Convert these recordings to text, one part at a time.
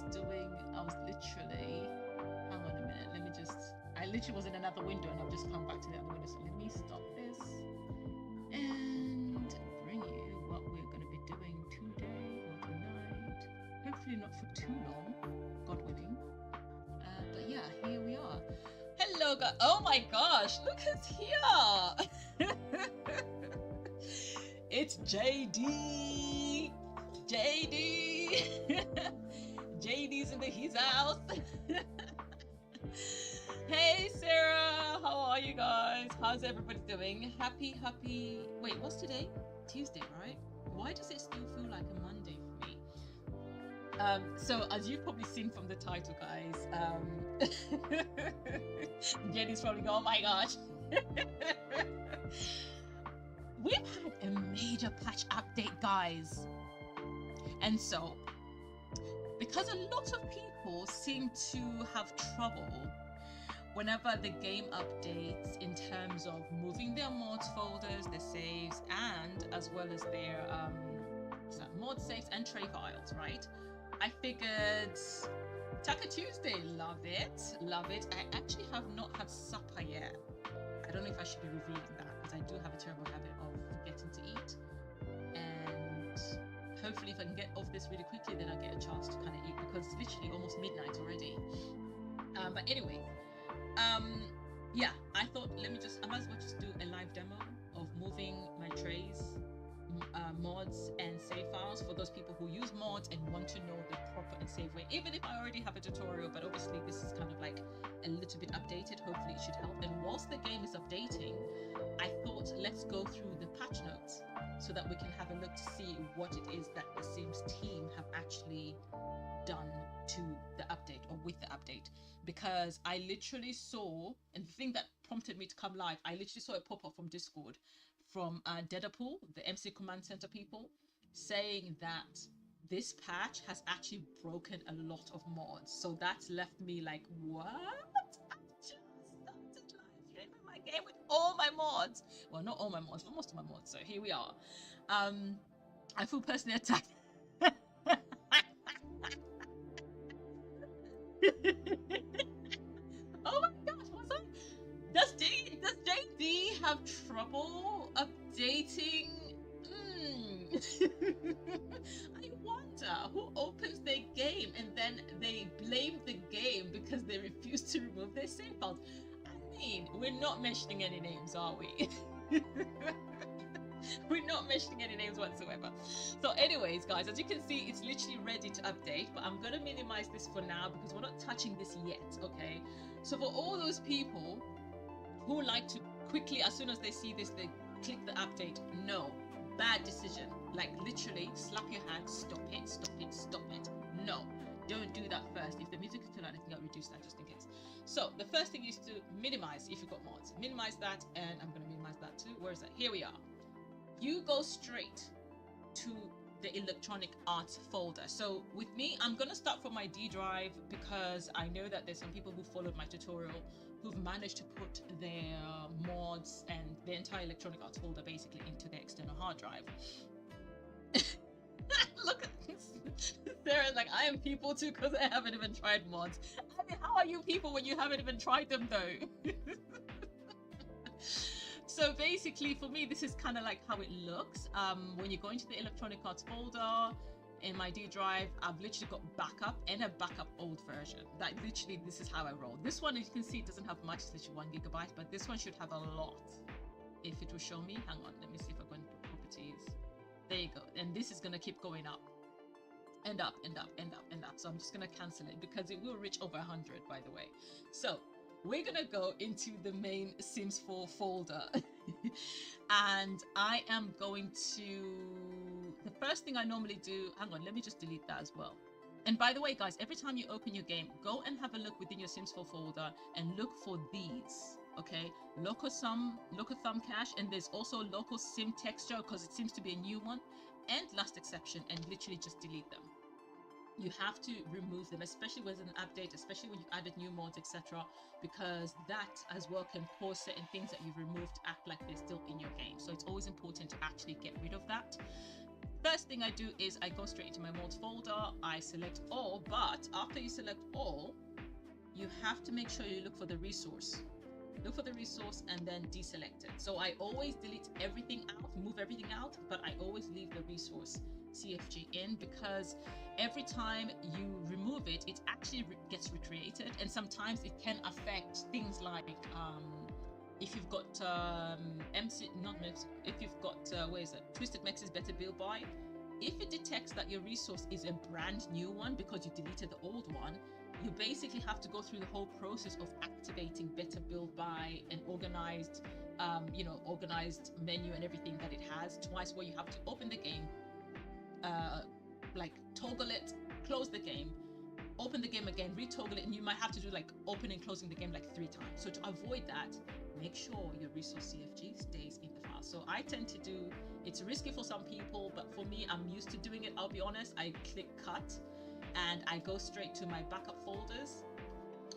was literally, hang on a minute, I literally was in another window and I've just come back to the other window. So let me stop this and bring you what we're going to be doing today or tonight. Hopefully not for too long, God willing. But yeah, here we are. Hello, guys. Oh my gosh, look who's here. It's JD. JD's in his house. Hey Sarah, how are you guys? How's everybody doing? Happy, wait, what's today? Tuesday, right? Why does it still feel like a Monday for me? So as you've probably seen from the title, guys, Jenny's probably going, oh my gosh. We've had a major patch update, guys. And so, because a lot of people seem to have trouble whenever the game updates in terms of moving their mods folders, their saves, and as well as their mod saves and tray files, right? I figured Taka Tuesday, love it. I actually have not had supper yet. I don't know if I should be revealing that because I do have a terrible habit of forgetting to eat. And hopefully if I can get off this really quickly, then I'll get a chance to kind of eat because it's literally almost midnight already. But anyway, yeah, I thought I might as well just do a live demo of moving my trays, mods and save files for those people who use mods and want to know the proper and safe way, even if I already have a tutorial, but obviously this is kind of like a little bit updated. Hopefully it should help. And whilst the game is updating, I thought let's go through the patch notes so that we can have a look to see what it is that the Sims team have actually done to the update or with the update, because I literally saw, and the thing that prompted me to come live, I literally saw a pop-up from Discord from Deadpool, the MC Command Center people, saying that this patch has actually broken a lot of mods. So that's left me like, what? I just started live streaming my game with all my mods. Well, not all my mods, but most of my mods. So here we are. I feel personally attacked. Oh my gosh, what's up? Does JD have trouble updating? I wonder who opens their game and then they blame the game because they refuse to remove their save files. I mean, we're not mentioning any names, are we? We're not mentioning any names whatsoever. So anyways, guys, as you can see, it's literally ready to update, but I'm going to minimize this for now because we're not touching this yet, okay? So for all those people who like to quickly, as soon as they see this, they click the update, no, bad decision. Like literally slap your hand, stop it. No, don't do that first. If the music is too loud, I think I'll reduce that just in case. So the first thing is to minimize if you've got mods. Minimize that, and I'm going to minimize that too. Where is that? Here we are. You go straight to the electronic arts folder. So with me, I'm going to start from my D drive because I know that there's some people who followed my tutorial who've managed to put their mods and the entire electronic arts folder basically into their external hard drive. Look at this. Sarah's like, I am people too because I haven't even tried mods. I mean, how are you people when you haven't even tried them though? So basically for me, this is kind of like how it looks. When you go into the electronic arts folder in my D drive, I've literally got backup and a backup old version. That literally, this is how I roll. This one, as you can see, it doesn't have much, it's literally 1 gigabyte, but this one should have a lot. If it will show me, hang on, let me see if I go into properties. There you go. And this is going to keep going up and up and up and up and up. So I'm just going to cancel it because it will reach over 100, by the way. So we're gonna go into the main Sims 4 folder and I am going to, the first thing I normally do, hang on, let me just delete that as well. And by the way, guys, every time you open your game, go and have a look within your Sims 4 folder and look for these, okay? Local thumb cache, and there's also local sim texture because it seems to be a new one, and last exception, and literally just delete them. You have to remove them, especially with an update, especially when you've added new mods, etc., because that as well can cause certain things that you've removed to act like they're still in your game. So it's always important to actually get rid of that. First thing I do is I go straight into my mods folder, I select all, but after you select all, you have to make sure you look for the resource. Look for the resource and then deselect it. So I always delete everything out, move everything out, but I always leave the resource CFG in, because every time you remove it, it actually gets recreated, and sometimes it can affect things like if you've got if you've got where is it, Twisted Mex's Better Build By, if it detects that your resource is a brand new one because you deleted the old one, you basically have to go through the whole process of activating Better Build By and organized organized menu and everything that it has twice, where you have to open the game, like toggle it, close the game, open the game again, retoggle it, and you might have to do like open and closing the game like 3 times. So to avoid that, make sure your resource CFG stays in the file. So I tend to do, it's risky for some people, but for me, I'm used to doing it. I'll be honest, I click cut and I go straight to my backup folders.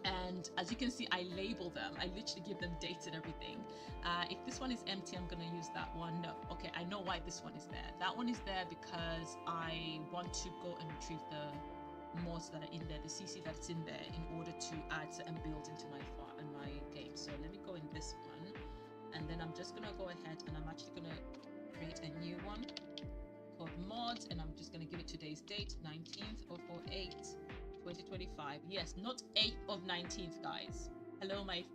And as you can see, I label them. I literally give them dates and everything. If this one is empty, I'm going to use that one. No, okay, I know why this one is there. That one is there because I want to go and retrieve the mods that are in there, the CC that's in there, in order to add certain builds into my file in my game. So let me go in this one, and then I'm just going to go ahead and I'm actually going to create a new one called mods, and I'm just going to give it today's date, 19th of 08. 2025. Yes, not 8th of 19th, guys. Hello, my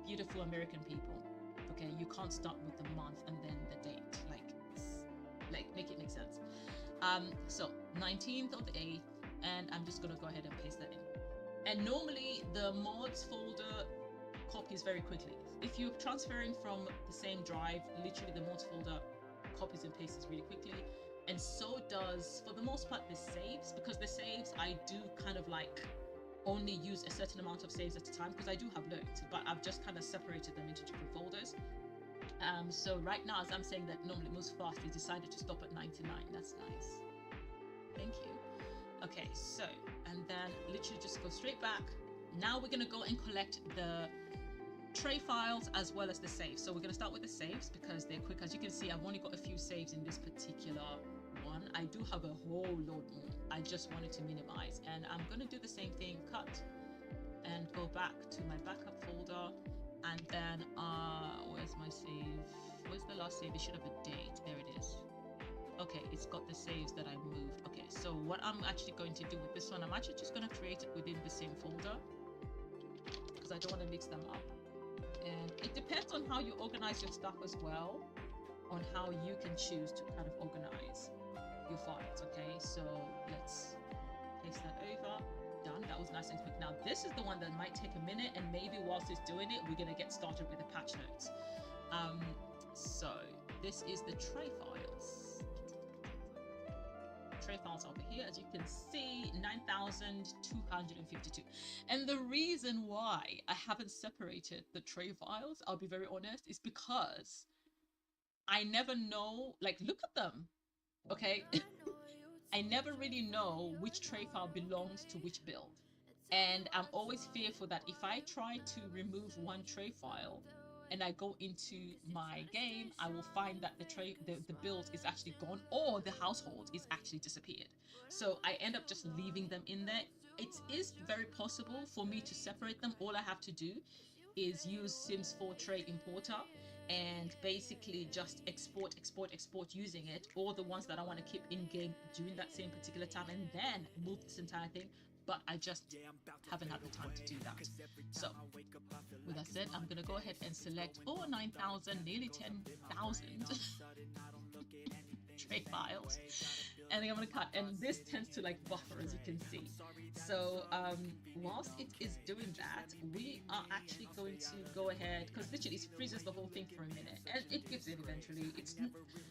beautiful American people. Okay, you can't start with the month and then the date. Like make it make sense. So 19th of the 8th, and I'm just gonna go ahead and paste that in. And normally the mods folder copies very quickly. If you're transferring from the same drive, literally the mods folder copies and pastes really quickly. And so does, for the most part, the saves, because the saves, I do kind of like only use a certain amount of saves at a time, because I do have loads, but I've just kind of separated them into different folders. So right now, as I'm saying that normally it moves fast, it decided to stop at 99. That's nice. Thank you. Okay, so, and then literally just go straight back. Now we're going to go and collect the tray files as well as the saves. So we're going to start with the saves because they're quick. As you can see, I've only got a few saves in this particular one. I do have a whole load more. I just wanted to minimize, and I'm going to do the same thing, cut and go back to my backup folder, and then where's my save? Where's the last save? It should have a date. There it is. Okay, it's got the saves that I moved. Okay, so what I'm actually going to do with this one, I'm actually just going to create it within the same folder because I don't want to mix them up. And it depends on how you organize your stuff as well, on how you can choose to kind of organize your files. Okay, so let's paste that over. Done. That was nice and quick. Now this is the one that might take a minute, and maybe whilst it's doing it, we're going to get started with the patch notes. So this is the tray files. Tray files over here, as you can see, 9,252. And the reason why I haven't separated the tray files, I'll be very honest, is because I never know, like, look at them, okay? I never really know which tray file belongs to which build. And I'm always fearful that if I try to remove one tray file and I go into my game, I will find that the build is actually gone, or the household is actually disappeared. So I end up just leaving them in there. It is very possible for me to separate them. All I have to do is use Sims 4 Tray Importer and basically just export using it, or the ones that I want to keep in game during that same particular time, and then move this entire thing. But I just haven't had the time to do that. So with that said, I'm gonna go ahead and select all 9,000, nearly 10,000 tray files, and I'm gonna cut. And this tends to like buffer, as you can see. So whilst it is doing that, we are actually going to go ahead, because literally it freezes the whole thing for a minute, and it gives it eventually.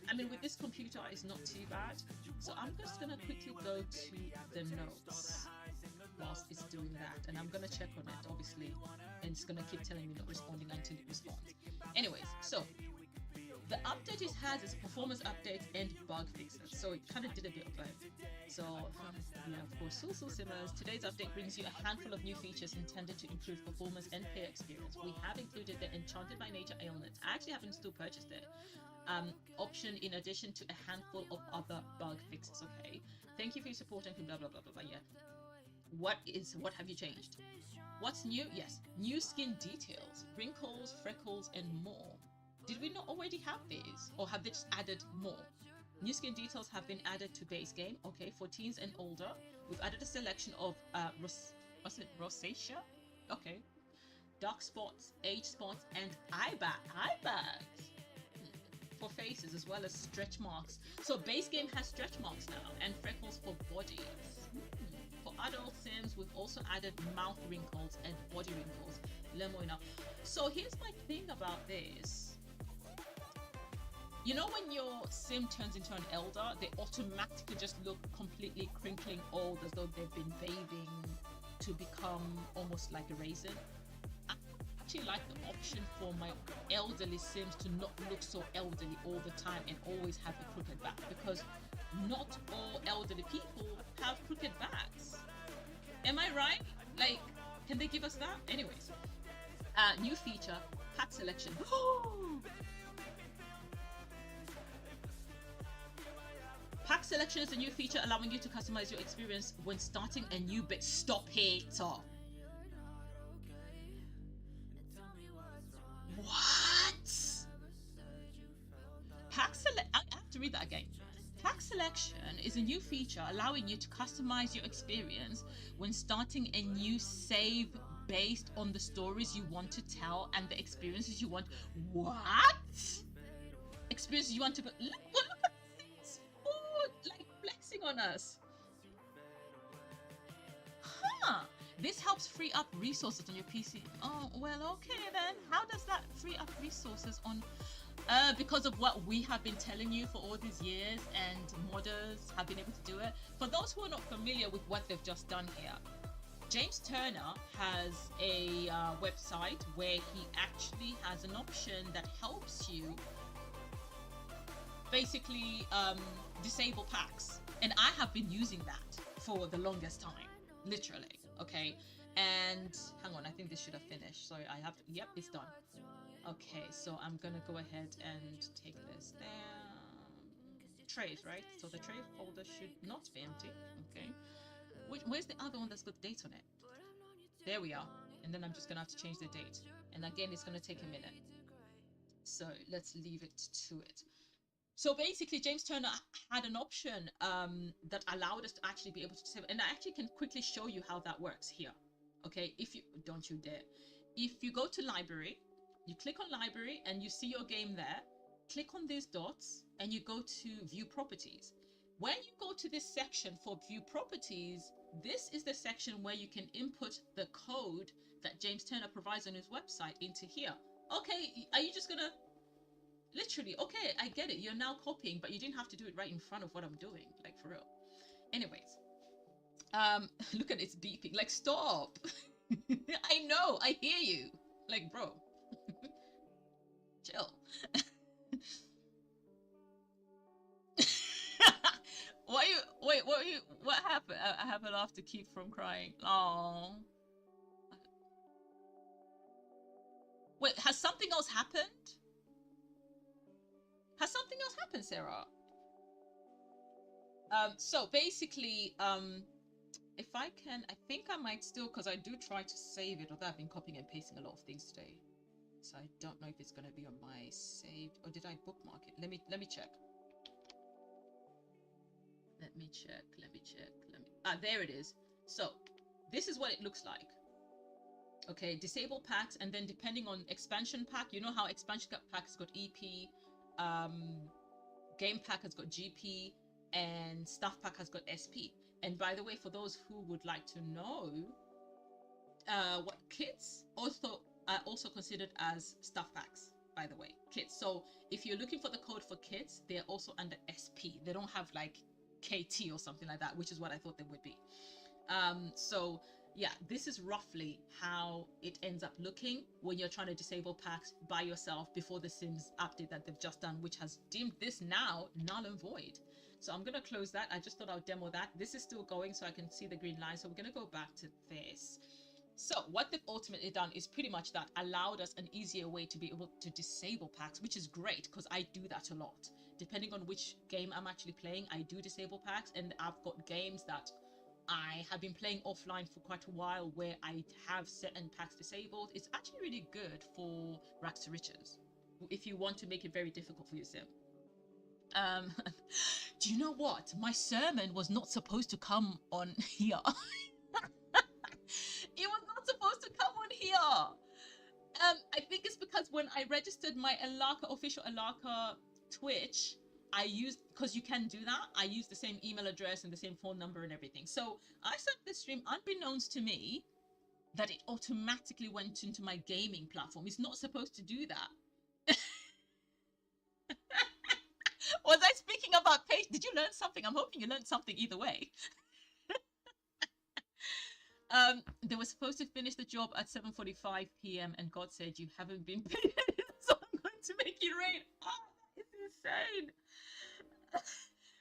I mean, with this computer, it's not too bad. So I'm just gonna quickly go to the notes whilst it's doing that, and I'm gonna check on it, obviously, and it's gonna keep telling me not responding until it responds. Anyways, so The update it has is performance update and bug fixes, so it kind of did a bit of both. So yeah, of course, so Simmers. Today's update brings you a handful of new features intended to improve performance and player experience. We have included the Enchanted by Nature ailments. I actually haven't still purchased it. Option in addition to a handful of other bug fixes. Okay, thank you for your support and blah blah blah blah blah. Yeah, what have you changed? What's new? Yes, new skin details, wrinkles, freckles, and more. Did we not already have these, or have they just added more? New skin details have been added to base game. Okay, for teens and older, we've added a selection of rosacea. Okay, dark spots, age spots, and eye bags for faces, as well as stretch marks. So base game has stretch marks now, and freckles for bodies. For adult Sims, we've also added mouth wrinkles and body wrinkles. So here's my thing about this. You know, when your sim turns into an elder, they automatically just look completely crinkling old, as though they've been bathing to become almost like a raisin. I actually like the option for my elderly sims to not look so elderly all the time and always have a crooked back, because not all elderly people have crooked backs. Am I right? Like, can they give us that? Anyways, new feature, pack selection. Pack selection is a new feature allowing you to customize your experience when starting a new bit. Stop it. What? Pack select. I have to read that again. Pack selection is a new feature allowing you to customize your experience when starting a new save based on the stories you want to tell and the experiences you want. What? Experiences you want to. Look at this. Like flexing on us. Huh. This helps free up resources on your PC. Oh, well, okay then. How does that free up resources on... because of what we have been telling you for all these years, and modders have been able to do it. For those who are not familiar with what they've just done here, James Turner has a website where he actually has an option that helps you basically disable packs, and I have been using that for the longest time, literally. Okay, and hang on, I think this should have finished. Sorry, I have to, yep, it's done. Okay, so I'm gonna go ahead and take this down. Trays, right? So the tray folder should not be empty. Okay, where's the other one that's got the date on it? There we are. And then I'm just gonna have to change the date, and again it's gonna take a minute, so let's leave it to it. So basically, James Turner had an option that allowed us to actually be able to save, and I actually can quickly show you how that works here. Okay, if you don't you dare. If you go to library, you click on library and you see your game there, click on these dots and you go to view properties. When you go to this section for view properties, this is the section where you can input the code that James Turner provides on his website into here. Okay, are you just gonna... Literally, okay, I get it. You're now copying, but you didn't have to do it right in front of what I'm doing, like for real. Anyways, look at it's beeping. Like, stop. I know, I hear you. Like, bro, chill. What happened? I haven't laughed to keep from crying. Oh. Wait, has something else happened? Has something else happened, Sarah? So basically, if I can, I think I might still, because I do try to save it, although I've been copying and pasting a lot of things today. So I don't know if it's going to be on my saved, or did I bookmark it? Let me check. Let me check. There it is. So this is what it looks like. Okay, disable packs, and then depending on expansion pack, you know how expansion pack has got EP, game pack has got GP, and stuff pack has got SP. And by the way, for those who would like to know, what kits are also considered as stuff packs, by the way, kits. So if you're looking for the code for kits, they're also under SP. They don't have like KT or something like that, which is what I thought they would be. So yeah, this is roughly how it ends up looking when you're trying to disable packs by yourself before the Sims update that they've just done, which has deemed this now null and void. So I'm going to close that. I just thought I'll demo that. This is still going, so I can see the green line. So we're going to go back to this. So what they've ultimately done is pretty much that, allowed us an easier way to be able to disable packs, which is great because I do that a lot. Depending on which game I'm actually playing, I do disable packs, and I've got games that I have been playing offline for quite a while where I have certain packs disabled. It's actually really good for rags to riches if you want to make it very difficult for yourself. Do you know what? My sermon was not supposed to come on here. It was not supposed to come on here. I think it's because when I registered my Alaka official Alaka Twitch, I used, because you can do that, I used the same email address and the same phone number and everything. So I set this stream unbeknownst to me that it automatically went into my gaming platform. It's not supposed to do that. Was I speaking about page? Did you learn something? I'm hoping you learned something either way. They were supposed to finish the job at 7:45 p.m. and God said you haven't been paid, so I'm going to make it rain. Oh, that is insane.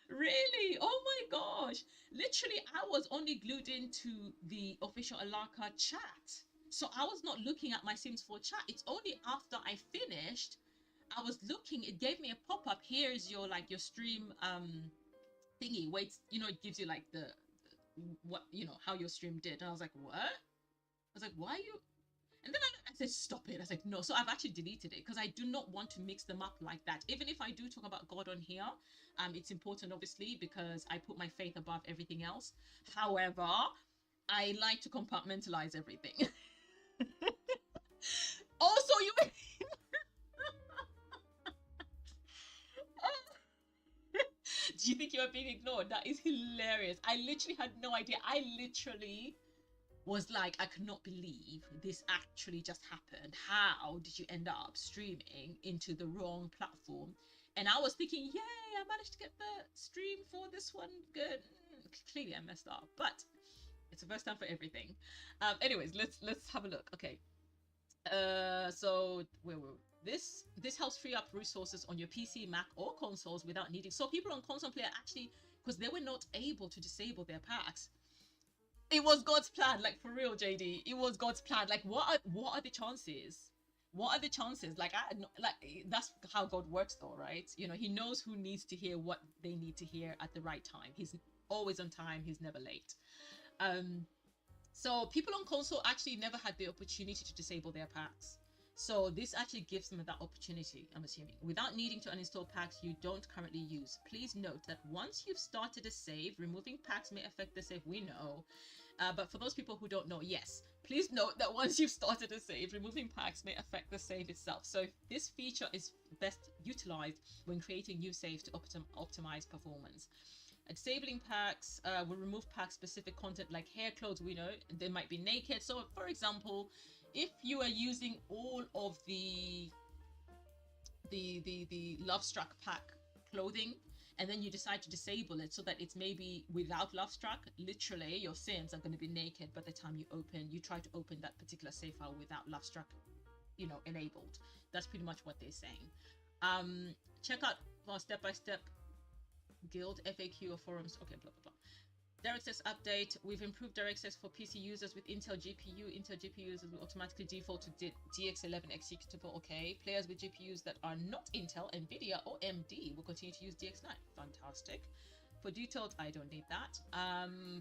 Really? Oh my gosh. Literally, I was only glued into the official Alaka chat. So I was not looking at my Sims 4 chat. It's only after I finished, I was looking, it gave me a pop-up. Here's your like your stream thingy. Wait, you know, it gives you like the what, you know, how your stream did. And I was like, what? I was like, why are you? And then I said, stop it. I was like, no. So I've actually deleted it because I do not want to mix them up like that. Even if I do talk about God on here, it's important, obviously, because I put my faith above everything else. However, I like to compartmentalize everything. Also, you. Do you think you are being ignored? That is hilarious. I literally had no idea. I literally was like, I could not believe this actually just happened. How did you end up streaming into the wrong platform? And I was thinking, yay, I managed to get the stream for this one. Good. Clearly I messed up, but it's the first time for everything. Anyways, let's have a look. Okay. So where were we? This helps free up resources on your PC, Mac, or consoles without needing. So people on console play actually, because they were not able to disable their packs. It was God's plan, like for real, JD. It was God's plan. Like, what are the chances? What are the chances? Like, that's how God works, though, right? You know, He knows who needs to hear what they need to hear at the right time. He's always on time. He's never late. So people on console actually never had the opportunity to disable their packs. So this actually gives them that opportunity, I'm assuming. Without needing to uninstall packs you don't currently use. Please note that once you've started a save, removing packs may affect the save. We know. But for those people who don't know, yes. Please note that once you've started a save, removing packs may affect the save itself. So this feature is best utilized when creating new saves to optimize performance. Disabling packs will remove pack specific content like hair, clothes. We know they might be naked. So for example, if you are using all of the Lovestruck pack clothing and then you decide to disable it so that it's maybe without Lovestruck, literally your Sims are going to be naked by the time you try to open that particular save file without Lovestruck, you know, enabled. That's pretty much what they're saying. Check out step-by-step guild FAQ or forums. Okay, blah blah blah. DirectX update. We've improved DirectX for PC users with Intel GPU. Intel GPU users will automatically default to DX11 executable. Okay. Players with GPUs that are not Intel, Nvidia, or AMD will continue to use DX9. Fantastic. For detailed, I don't need that.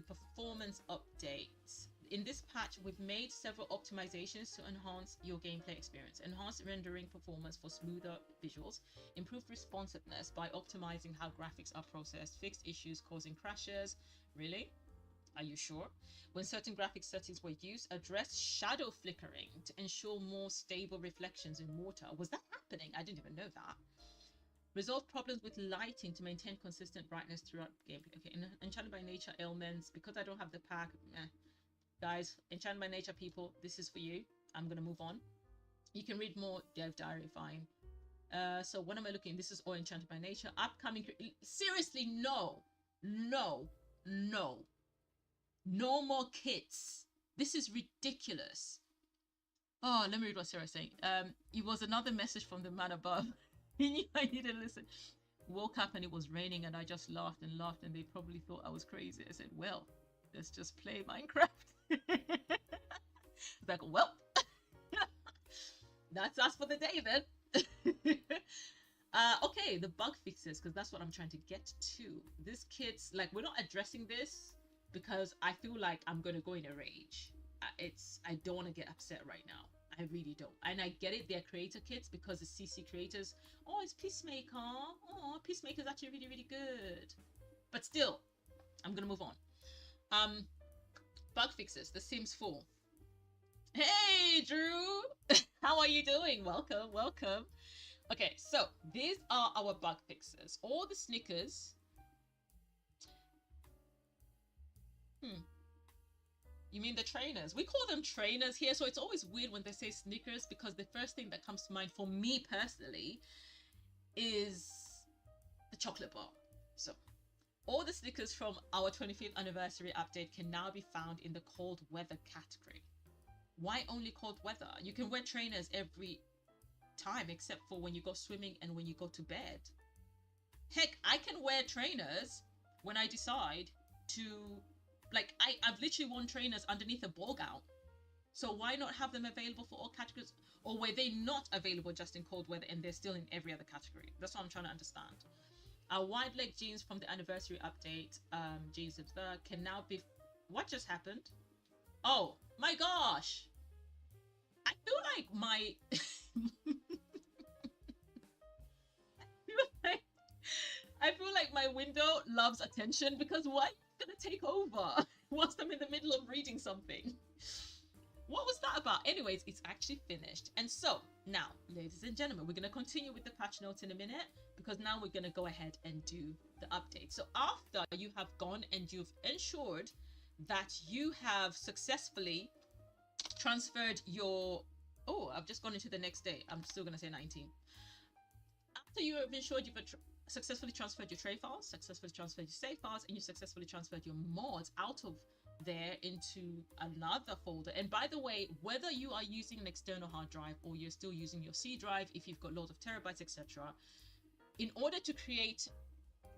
Performance updates. In this patch, we've made several optimizations to enhance your gameplay experience. Enhanced rendering performance for smoother visuals. Improved responsiveness by optimizing how graphics are processed. Fixed issues causing crashes. Really? Are you sure? When certain graphics settings were used, address shadow flickering to ensure more stable reflections in water. Was that happening? I didn't even know that. Resolve problems with lighting to maintain consistent brightness throughout gameplay. Okay, Enchanted by Nature ailments. Because I don't have the pack, guys, Enchanted by Nature people, this is for you. I'm going to move on. You can read more Dev Diary, fine. So what am I looking? This is all Enchanted by Nature. Upcoming. Seriously, no. No. No. No more kits. This is ridiculous. Oh, let me read what Sarah's saying. It was another message from the man above. He knew I needed to listen. Woke up and it was raining and I just laughed and laughed and they probably thought I was crazy. I said, well, let's just play Minecraft. Like, well, that's us for the day then. Okay, the bug fixes, because that's what I'm trying to get to. This kid's like, we're not addressing this because I feel like I'm gonna go in a rage. I don't want to get upset right now. I really don't. And I get it, they're creator kits because the CC creators, oh, it's Peacemaker. Oh, Peacemaker's actually really, really good. But still, I'm gonna move on. Bug fixes, The Sims 4. Hey, Drew! How are you doing? Welcome, welcome. Okay, so these are our bug fixes. All the Snickers. You mean the trainers? We call them trainers here, so it's always weird when they say Snickers because the first thing that comes to mind for me personally is the chocolate bar. So all the Snickers from our 25th anniversary update can now be found in the cold weather category. Why only cold weather? You can wear trainers every time except for when you go swimming and when you go to bed. Heck, I can wear trainers when I decide to, like, I've literally worn trainers underneath a ball gown. So why not have them available for all categories? Or were they not available just in cold weather and they're still in every other category? That's what I'm trying to understand. Our wide leg jeans from the anniversary update, jeans can now be... What just happened? Oh my gosh! I feel like my... I feel like my window loves attention because why are you gonna take over whilst I'm in the middle of reading something? What was that about? Anyways, it's actually finished. And so now, ladies and gentlemen, we're gonna continue with the patch notes in a minute because now we're gonna go ahead and do the update. So after you have gone and you've ensured that you have successfully transferred your... Oh, I've just gone into the next day. I'm still gonna say 19. After you have ensured you've successfully transferred your tray files, successfully transferred your save files, and you successfully transferred your mods out of there into another folder. And by the way, whether you are using an external hard drive or you're still using your C drive, if you've got loads of terabytes, etc., in order to create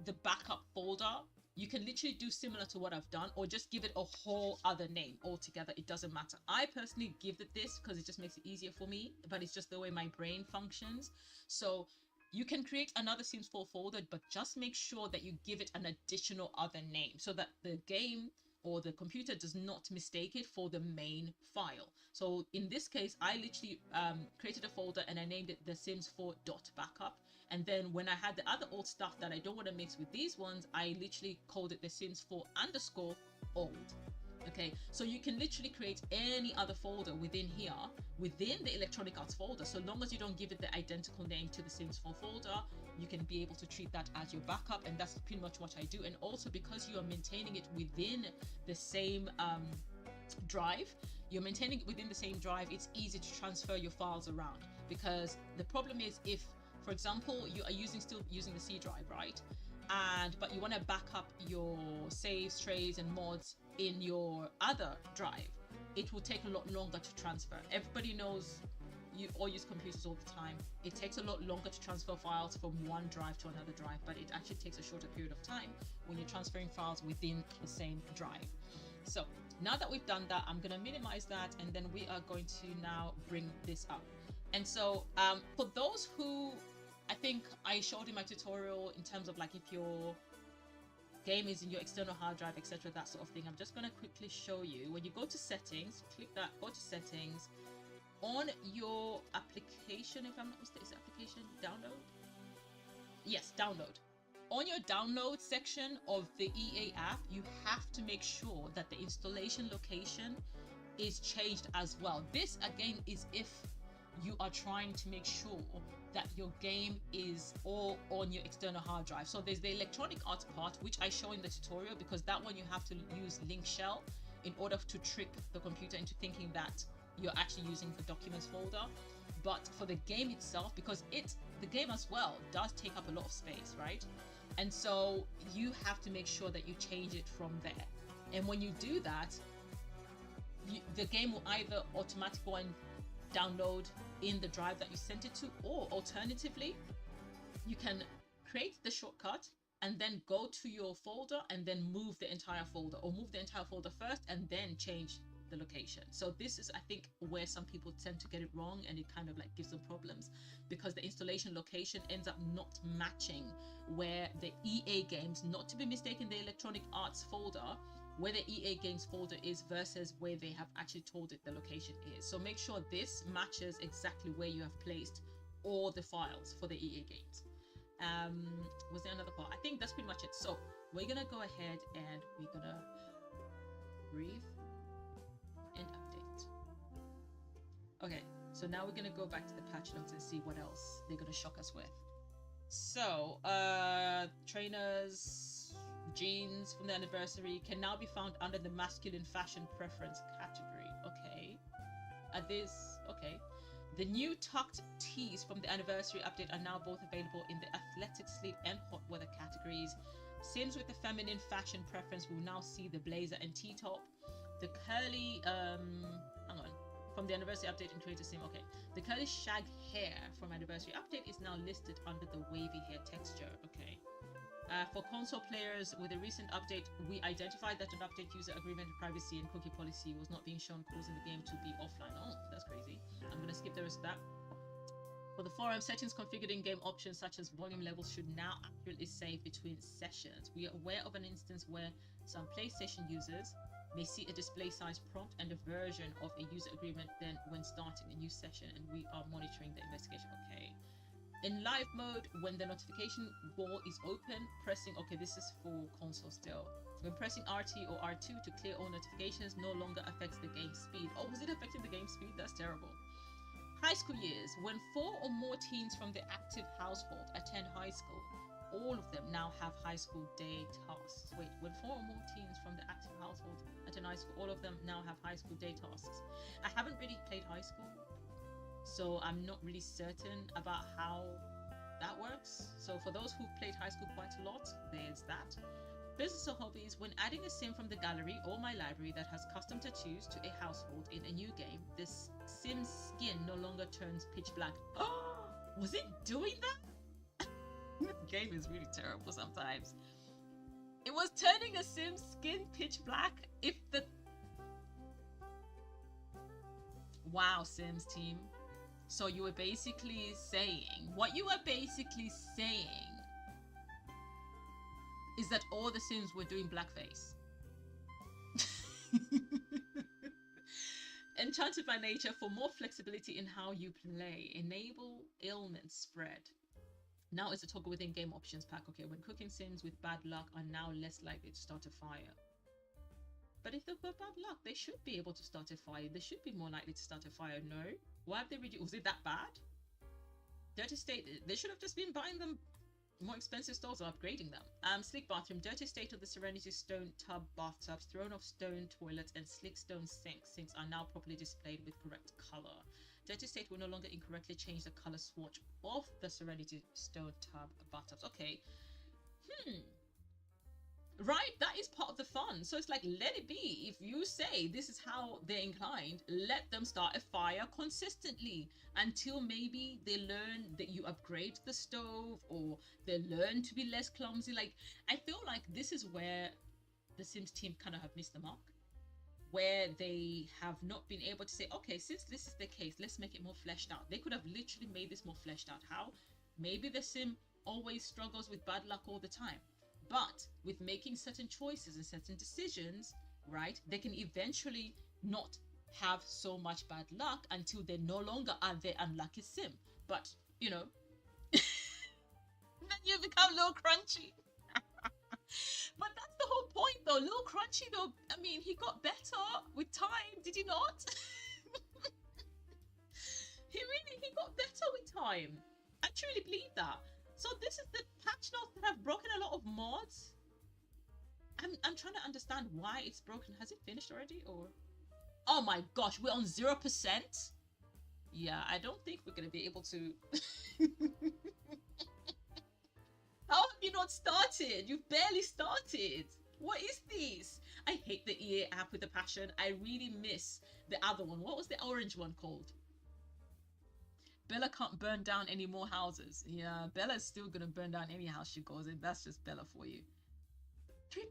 the backup folder, you can literally do similar to what I've done or just give it a whole other name altogether. It doesn't matter. I personally give it this because it just makes it easier for me, but it's just the way my brain functions. So you can create another Sims 4 folder, but just make sure that you give it an additional other name so that the game or the computer does not mistake it for the main file. So in this case, I literally created a folder and I named it the Sims 4 .backup. And then when I had the other old stuff that I don't want to mix with these ones, I literally called it the Sims 4 _ old. Okay, so you can literally create any other folder within here, within the Electronic Arts folder. So long as you don't give it the identical name to the Sims 4 folder, you can be able to treat that as your backup. And that's pretty much what I do. And also because you are maintaining it within the same drive, it's easy to transfer your files around. Because the problem is if, for example, you are still using the C drive, right? But you want to back up your saves, trays, and mods in your other drive, it will take a lot longer to transfer. Everybody knows, you all use computers all the time. It takes a lot longer to transfer files from one drive to another drive, but it actually takes a shorter period of time when you're transferring files within the same drive. So now that we've done that, I'm going to minimize that, and then we are going to now bring this up. And so for those who, I think I showed in my tutorial in terms of like if your game is in your external hard drive, etc., that sort of thing, I'm just going to quickly show you. When you go to settings, click that, go to settings. On your application, if I'm not mistaken, is it application download? Yes, download. On your download section of the EA app, you have to make sure that the installation location is changed as well. This again is if you are trying to make sure that your game is all on your external hard drive. So there's the Electronic Arts part, which I show in the tutorial, because that one you have to use link shell in order to trick the computer into thinking that you're actually using the documents folder. But for the game itself, because the game as well does take up a lot of space, right? And so you have to make sure that you change it from there. And when you do that, the game will either automatically go and download in the drive that you sent it to, or alternatively, you can create the shortcut and then go to your folder and then move the entire folder, or move the entire folder first and then change the location. So this is, I think, where some people tend to get it wrong, and it kind of like gives them problems, because the installation location ends up not matching where the EA games, not to be mistaken the Electronic Arts folder, where the EA games folder is versus where they have actually told it the location is. So make sure this matches exactly where you have placed all the files for the EA games. Was there another part? I think that's pretty much it. So we're gonna go ahead and we're gonna breathe and update. Okay, so now we're gonna go back to the patch notes and see what else they're gonna shock us with. So trainers jeans from the anniversary can now be found under the masculine fashion preference category. Okay, okay. The new tucked tees from the anniversary update are now both available in the athletic, sleep, and hot weather categories. Sims with the feminine fashion preference will now see the blazer and T-top. The curly, from the anniversary update in Creator Sim, okay. The curly shag hair from anniversary update is now listed under the wavy hair texture, okay. For console players, with a recent update, we identified that an update user agreement privacy and cookie policy was not being shown, causing the game to be offline. Oh, that's crazy. I'm going to skip the rest of that. For the forum, settings configured in game options such as volume levels should now accurately save between sessions. We are aware of an instance where some PlayStation users may see a display size prompt and a version of a user agreement then when starting a new session, and we are monitoring the investigation. Okay. In live mode, when the notification wall is open, pressing, okay, this is for console still. When pressing RT or R2 to clear all notifications no longer affects the game speed. Oh, was it affecting the game speed? That's terrible. High school years, when 4 or more teens from the active household attend high school, all of them now have high school day tasks. Wait, when 4 or more teens from the active household attend high school, all of them now have high school day tasks. I haven't really played high school, so I'm not really certain about how that works. So for those who've played high school quite a lot, there's that. Business or hobbies, when adding a sim from the gallery or my library that has custom tattoos to a household in a new game, this sim's skin no longer turns pitch black. Oh, was it doing that? This game is really terrible sometimes. It was turning a sim's skin pitch black if the... Wow, Sims team. So you were basically saying, what you were basically saying is that all the Sims were doing blackface. Enchanted by nature, for more flexibility in how you play, enable ailment spread. Now it's a toggle within game options pack. Okay, when cooking Sims with bad luck are now less likely to start a fire. But if they've got bad luck, they should be able to start a fire. They should be more likely to start a fire. No? Why have they reduced? Was it that bad? Dirty State, they should have just been buying them more expensive stores or upgrading them. Sleek bathroom, dirty state of the Serenity stone tub bathtubs, thrown off stone toilets, and slick stone sinks. Sinks are now properly displayed with correct color. Dirty state will no longer incorrectly change the color swatch of the Serenity stone tub bathtubs. Okay. Right, that is part of the fun. So it's like, let it be. If you say this is how they're inclined, let them start a fire consistently until maybe they learn that you upgrade the stove, or they learn to be less clumsy. Like, I feel like this is where the Sims team kind of have missed the mark, where they have not been able to say, okay, since this is the case, let's make it more fleshed out. They could have literally made this more fleshed out. How? Maybe the Sim always struggles with bad luck all the time. But with making certain choices and certain decisions, right, they can eventually not have so much bad luck until they no longer are the unlucky Sim. But, you know, then you become Little Crunchy. But that's the whole point, though. Little Crunchy, though, I mean, he got better with time, did he not? He got better with time. I truly believe that. So this is the patch notes that have broken a lot of mods. I'm trying to understand why it's broken. Has it finished already, or? Oh my gosh, we're on 0%. Yeah, I don't think we're gonna be able to. How have you not started? You've barely started. What is this? I hate the EA app with a passion. I really miss The other one. What was the orange one called? Bella can't burn down any more houses. Yeah, Bella's still gonna burn down any house she goes in. That's just Bella for you. 3%.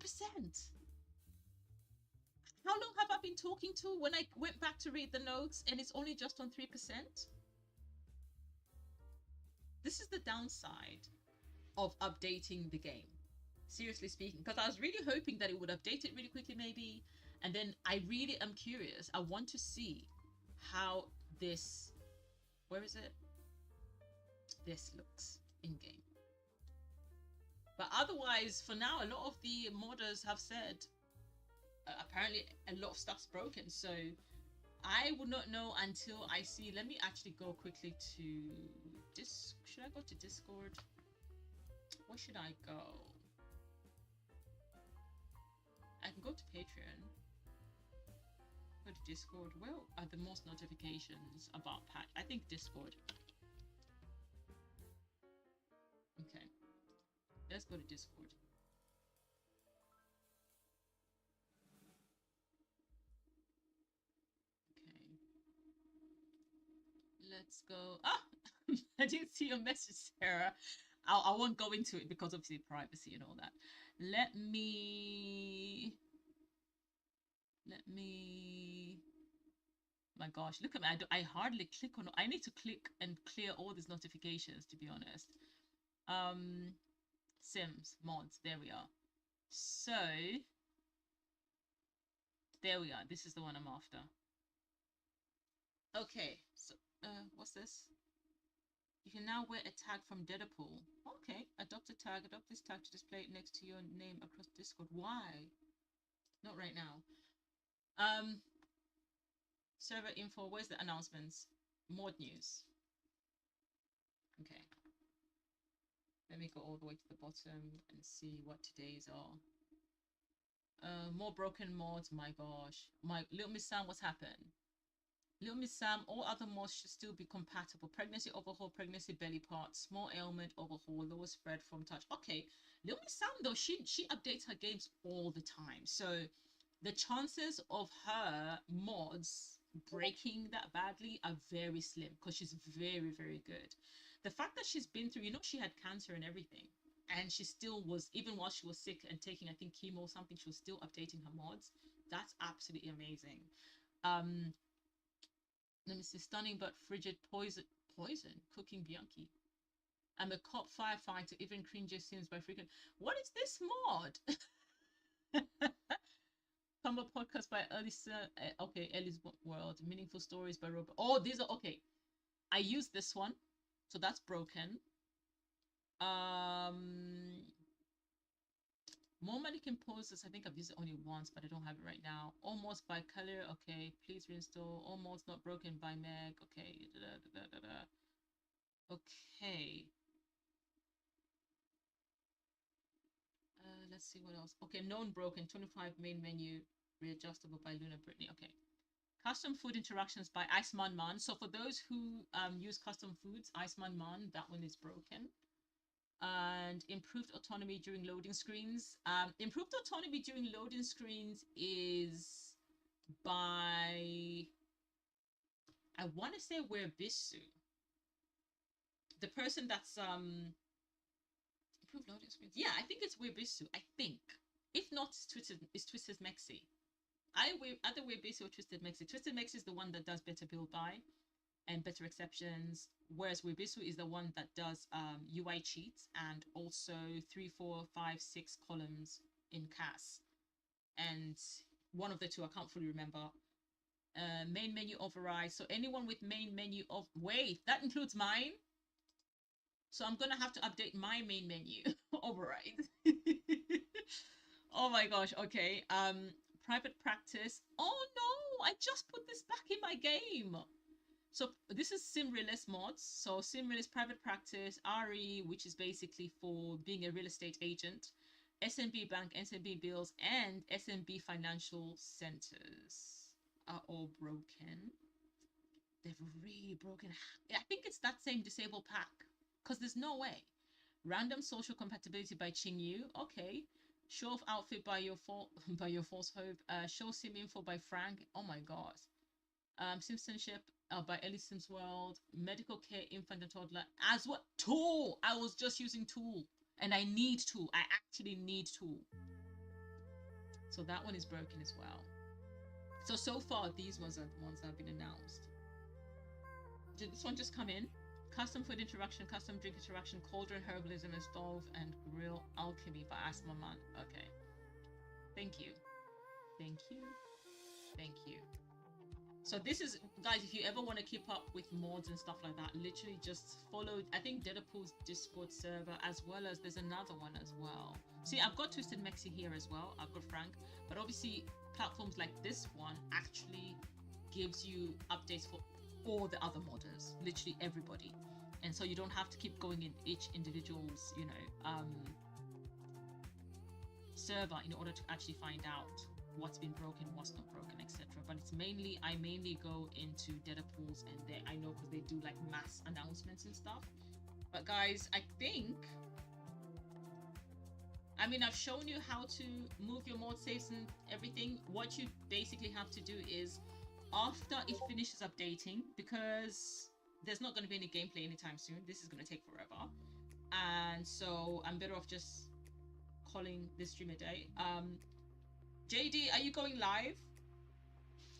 How long have I been talking to when I went back to read the notes and it's only just on 3%? This is the downside of updating the game. Seriously speaking, because I was really hoping that it would update it really quickly maybe, and then I really am curious. I want to see how this, where is it? This looks in game. But otherwise, for now, a lot of the modders have said apparently a lot of stuff's broken, so I would not know until I see. Let me actually go quickly to this. Should I go to Discord? Where should I go? I can go to Patreon, go to Discord. Where are the most notifications about patch? I think Discord. Okay, let's go to Discord. Okay, let's go. Ah, I didn't see your message, Sarah. I won't go into it because obviously privacy and all that. Let me. My gosh, look at me. I hardly click on. I need to click and clear all these notifications, to be honest. Sims mods. There we are. So there we are. This is the one I'm after. Okay. So what's this? You can now wear a tag from Deadpool. Okay. Adopt a tag. Adopt this tag to display it next to your name across Discord. Why? Not right now. Server info. Where's the announcements? Mod news. Okay. Let me go all the way to the bottom and see what today's are. More broken mods. My gosh. My Little Miss Sam, what's happened? Little Miss Sam, all other mods should still be compatible. Pregnancy overhaul, pregnancy belly part, small ailment overhaul, lower spread from touch. Okay, Little Miss Sam though, she updates her games all the time. So the chances of her mods breaking that badly are very slim because she's very, very good. The fact that she's been through, she had cancer and everything, and she still was, even while she was sick and taking, I think, chemo or something, she was still updating her mods. That's absolutely amazing. Let me see. Stunning but frigid poison cooking Bianchi. I'm a cop firefighter, even cringes Sims by freaking. What is this mod? Combo podcast by Elisa. Okay, Ellie's World. Meaningful stories by Robert. Oh, these are okay. I used this one, so that's broken. More mannequin poses. I think I've used it only once, but I don't have it right now. Almost by color. Okay, please reinstall. Almost not broken by Meg. Okay. Okay. Let's see what else. Okay, known broken. 25 main menu. Readjustable by Luna Brittany. Okay. Custom food interactions by Iceman Man. So for those who use custom foods, Iceman Man, that one is broken. And improved autonomy during loading screens. Improved autonomy during loading screens is by, I want to say Werebisu. The person that's improved loading screens. Yeah, I think it's Werebisu. I think. If not, it's Twisted Mexi. Either Werebisu or Twisted Mexi. Twisted Mexi is the one that does better build by and better exceptions, whereas Webisu is the one that does UI cheats and also 3, 4, 5, 6 columns in CAS. And one of the two I can't fully remember. Main menu override. So anyone with main menu of wait, that includes mine. So I'm gonna have to update my main menu override. Oh my gosh. Okay. Private practice. Oh no! I just put this back in my game. So this is SimRealist mods. So SimRealist private practice, RE, which is basically for being a real estate agent, SMB Bank, SMB Bills, and SMB Financial Centers are all broken. They've really broken. I think it's that same disable pack because there's no way. Random social compatibility by Qingyu. Okay. Show off outfit by your false hope. Show sim info by Frank. Oh my god. Citizenship by Ellie Sims World, medical care, infant and toddler, as what tool. I was just using tool, and I need tool. I actually need tool. So that one is broken as well. So far, these ones are the ones that have been announced. Did this one just come in? Custom food interaction, custom drink interaction, cauldron herbalism, and stove and grill alchemy by Asthma Man. Okay. Thank you. Thank you. Thank you. So this is, guys, if you ever want to keep up with mods and stuff like that, literally just follow, I think, Deadpool's Discord server, as well as there's another one as well. See, I've got Twisted Mexi here as well. I've got Frank. But obviously, platforms like this one actually gives you updates for all the other modders, literally everybody. And so you don't have to keep going in each individual's, you know, server in order to actually find out what's been broken, what's not broken, etc. But it's mainly, I mainly go into Deadpools, and they, I know, because they do like mass announcements and stuff. But guys, I think, I mean, I've shown you how to move your mod saves and everything. What you basically have to do is, after it finishes updating, because there's not going to be any gameplay anytime soon, this is going to take forever, and so I'm better off just calling this stream a day. JD, are you going live?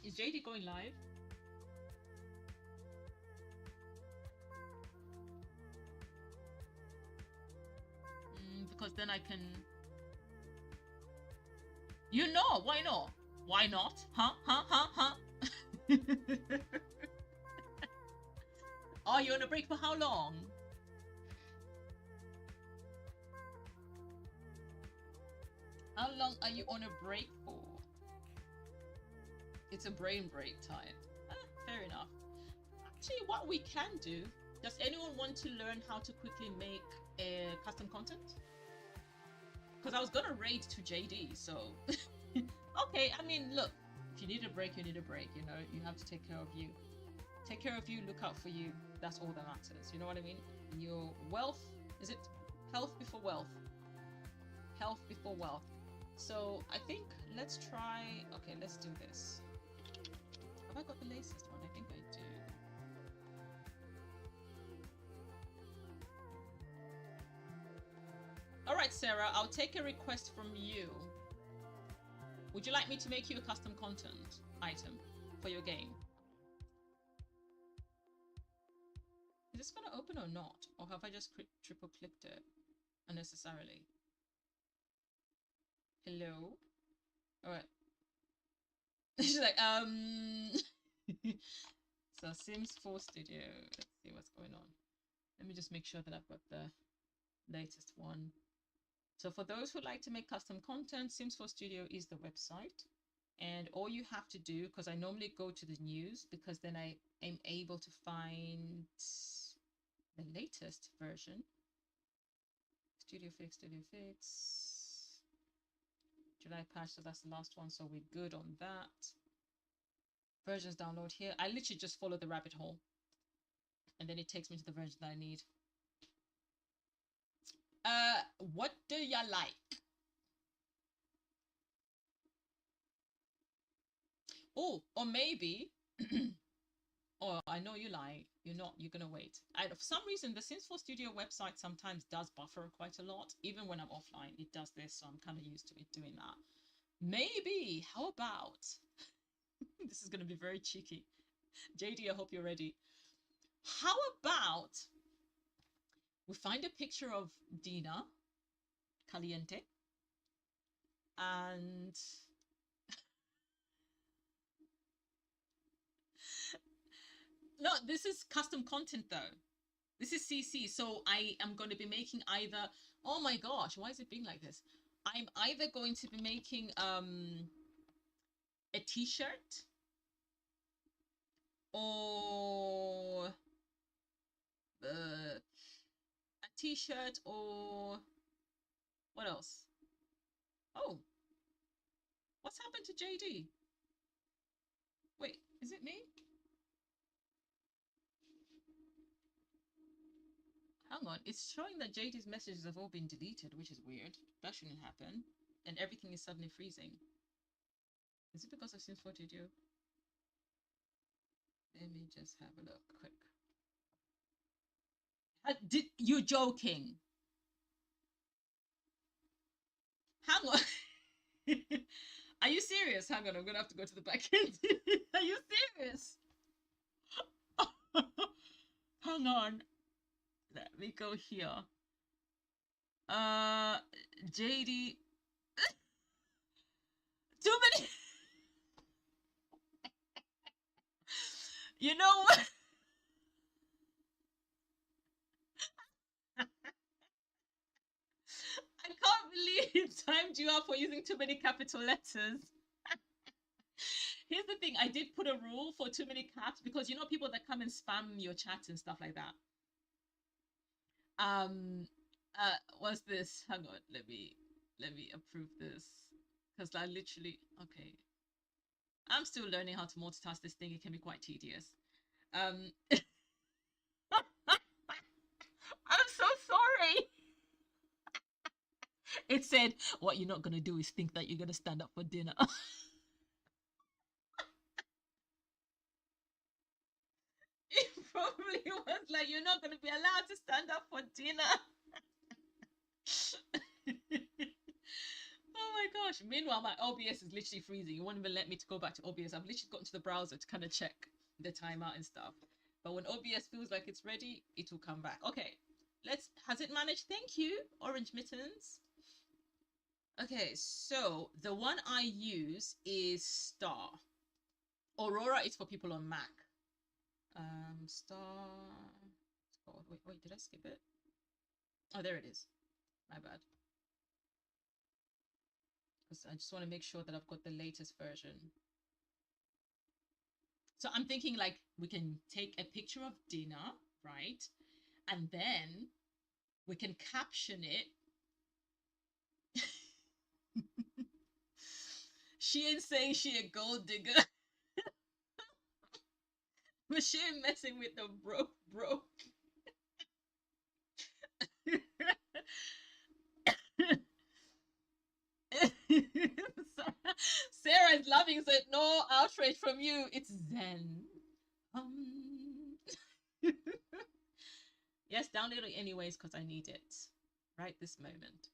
Is JD going live? Because then I can... You know, why not? Why not? Huh? Oh, you're on a break for how long? How long are you on a break for? It's a brain break time. Fair enough. Actually, what we can do, does anyone want to learn how to quickly make custom content? Because I was gonna raid to JD, so... Okay, I mean, look, if you need a break, you need a break, you know? You have to take care of you. Take care of you, look out for you. That's all that matters, you know what I mean? Your wealth, is it health before wealth? Health before wealth. So I think let's try, okay, let's do this. Have I got the latest one? I think I do. All right, Sarah, I'll take a request from you. Would you like me to make you a custom content item for your game? Is this gonna open or not? Or have I just triple clicked it unnecessarily? Hello? Alright. She's like, So Sims 4 Studio. Let's see what's going on. Let me just make sure that I've got the latest one. So for those who like to make custom content, Sims 4 Studio is the website. And all you have to do, because I normally go to the news, because then I am able to find the latest version. Studio Fix. July patch, so that's the last one, so we're good on that. Versions download here. I literally just follow the rabbit hole, and then it takes me to the version that I need. What do you like? Oh, or maybe or I know you like, you're gonna wait. For some reason, the Sims 4 Studio website sometimes does buffer quite a lot. Even when I'm offline, it does this, so I'm kind of used to it doing that. Maybe, how about... This is gonna be very cheeky. JD, I hope you're ready. How about we find a picture of Dina Caliente, and no, this is custom content though. This is CC, so I am going to be making either... Oh my gosh, why is it being like this? I'm either going to be making a t-shirt, or a t-shirt, or what else? Oh, what's happened to JD? Wait, is it me? Hang on, it's showing that JD's messages have all been deleted, which is weird. That shouldn't happen. And everything is suddenly freezing. Is it because of Sims 4 Studio? Let me just have a look quick. Did you joking? Hang on. Are you serious? Hang on, I'm gonna have to go to the back end. Are you serious? Hang on. Let me go here. JD. Too many. You know what? I can't believe it timed you up for using too many capital letters. Here's the thing, I did put a rule for too many caps because you know people that come and spam your chat and stuff like that. What's this? Hang on, let me approve this. Because I literally okay. I'm still learning how to multitask this thing, it can be quite tedious. I'm so sorry. It said, what you're not gonna do is think that you're gonna stand up for dinner. It probably was like, you're not gonna be allowed to stand up for dinner. Oh my gosh. Meanwhile, my OBS is literally freezing. You won't even let me to go back to OBS. I've literally gotten to the browser to kind of check the timeout and stuff. But when OBS feels like it's ready, it will come back. Okay, has it managed? Thank you, Orange Mittens. Okay, so the one I use is Star. Aurora is for people on Mac. Star. Oh, wait, did I skip it? Oh, there it is. My bad. Because I just want to make sure that I've got the latest version. So I'm thinking like we can take a picture of dinner, right? And then we can caption it. She ain't saying she a gold digger. But she ain't messing with the broke. Sarah is loving it. No outrage from you. It's Zen. Yes, download it anyways because I need it right this moment.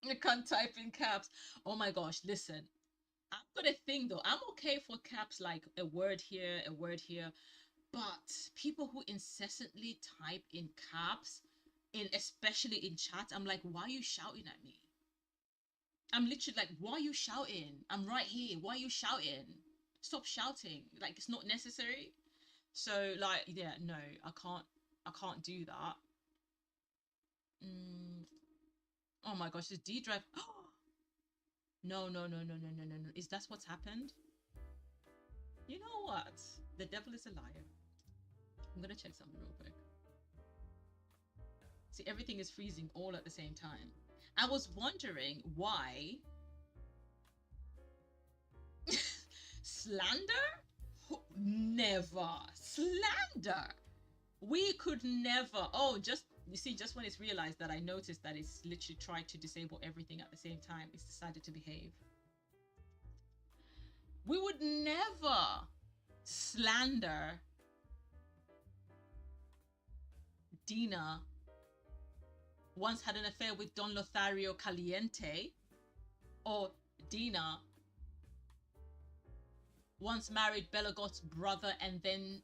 You can't type in caps. Oh my gosh, listen. I've got a thing though. I'm okay for caps like a word here, a word here. But people who incessantly type in caps, especially in chat, I'm like, why are you shouting at me? I'm literally like, why are you shouting? I'm right here. Why are you shouting? Stop shouting. Like, it's not necessary. So, like, yeah, no, I can't do that. Oh my gosh, this D drive. No. Is that what's happened? You know what? The devil is a liar. I'm gonna check something real quick. See, everything is freezing all at the same time. I was wondering why. Slander? Never. Slander. We could never. Oh, you see, just when it's realized that I noticed that it's literally tried to disable everything at the same time, it's decided to behave. We would never slander Dina once had an affair with Don Lothario Caliente, or Dina once married Belagot's brother and then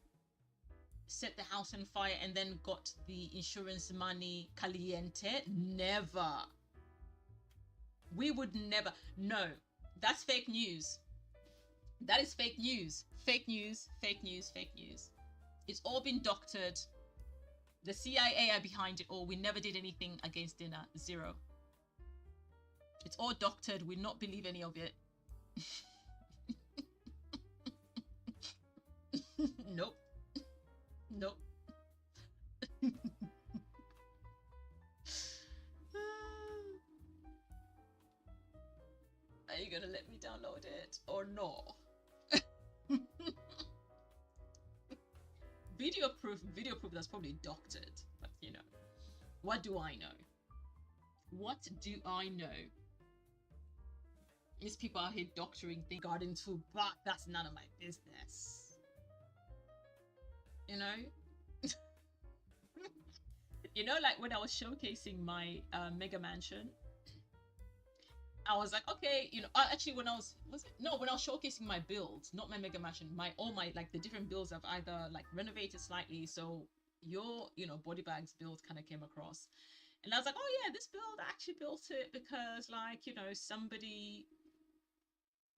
set the house on fire and then got the insurance money Caliente. Never. We would never. No, that's fake news. That is fake news. Fake news. It's all been doctored. The CIA are behind it all. We never did anything against Dina. Zero. It's all doctored. We not believe any of it. Nope. Are you gonna let me download it or no? Video proof, that's probably doctored, but you know. What do I know? These people out here doctoring things, garden tool, but that's none of my business. You know? You know, like when I was showcasing my mega mansion, I was like, okay, you know, actually when I was when I was showcasing my builds, not my mega mansion, all my like the different builds I've either like renovated slightly. So your, you know, body bags build kind of came across, and I was like, oh yeah, this build, I actually built it because, like, you know, somebody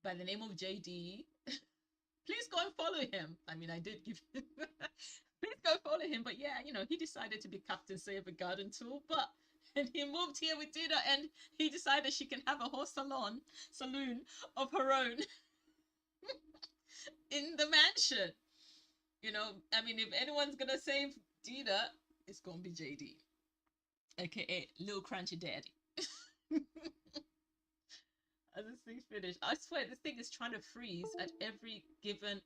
by the name of JD, please go and follow him. I mean, I did give please go follow him, but yeah, you know, he decided to be Captain Save Garden Tool, but and he moved here with Dina, and he decided she can have a whole saloon of her own in the mansion. You know, I mean, if anyone's gonna save Dina, it's gonna be JD, aka Lil Crunchy Daddy. As this thing's finished, I swear this thing is trying to freeze at every given